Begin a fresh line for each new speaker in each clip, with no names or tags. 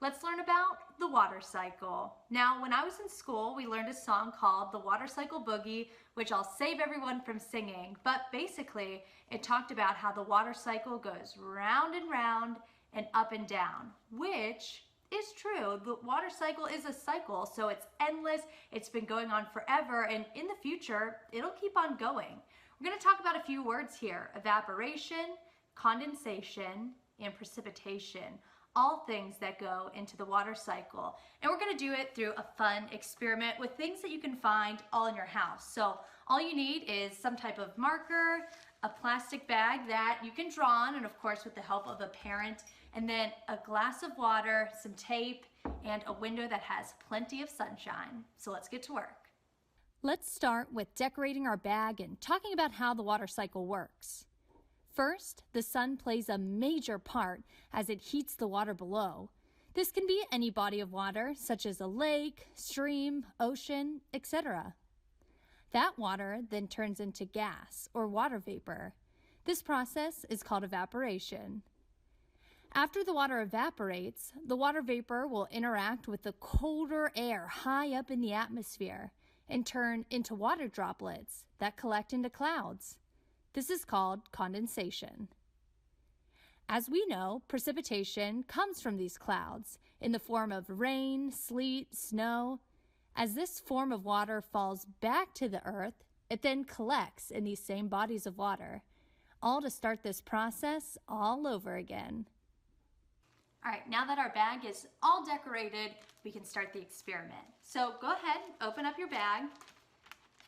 Let's learn about the water cycle. Now, when I was in school, we learned a song called The Water Cycle Boogie, which I'll save everyone from singing. But basically, it talked about how the water cycle goes round and round and up and down, which is true. The water cycle is a cycle, so it's endless. It's been going on forever, and in the future, it'll keep on going. We're going to talk about a few words here: evaporation, condensation, and precipitation. All things that go into the water cycle. And we're going to do it through a fun experiment with things that you can find all in your house. So all you need is some type of marker, a plastic bag that you can draw on, and of course with the help of a parent, and then a glass of water, some tape, and a window that has plenty of sunshine. So let's get to work.
Let's start with decorating our bag and talking about how the water cycle works. First, the sun plays a major part as it heats the water below. This can be any body of water, such as a lake, stream, ocean, etc. That water then turns into gas or water vapor. This process is called evaporation. After the water evaporates, the water vapor will interact with the colder air high up in the atmosphere and turn into water droplets that collect into clouds. This is called condensation. As we know, precipitation comes from these clouds in the form of rain, sleet, snow. As this form of water falls back to the earth, it then collects in these same bodies of water, all to start this process all over again.
All right, now that our bag is all decorated, we can start the experiment. So go ahead, open up your bag,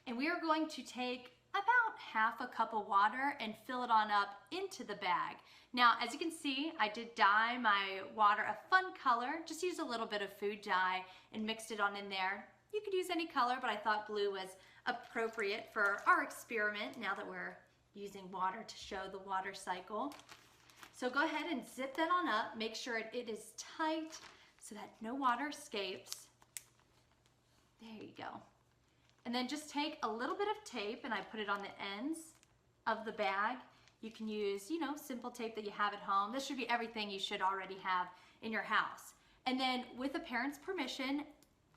and we are going to take about half a cup of water and fill it on up into the bag. Now, as you can see, I did dye my water a fun color, just used a little bit of food dye and mixed it on in there. You could use any color, but I thought blue was appropriate for our experiment now that we're using water to show the water cycle. So go ahead and zip that on up. Make sure it is tight so that no water escapes. There you go. And then just take a little bit of tape and I put it on the ends of the bag. You can use, simple tape that you have at home. This should be everything you should already have in your house. And then with a parent's permission,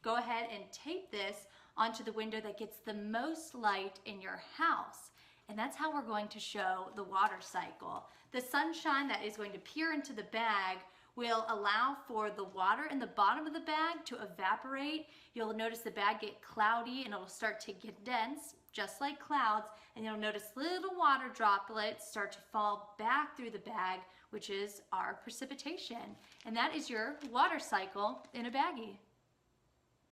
go ahead and tape this onto the window that gets the most light in your house. And that's how we're going to show the water cycle. The sunshine that is going to peer into the bag will allow for the water in the bottom of the bag to evaporate. You'll notice the bag get cloudy and it'll start to condense just like clouds, and you'll notice little water droplets start to fall back through the bag, which is our precipitation. And that is your water cycle in a baggie.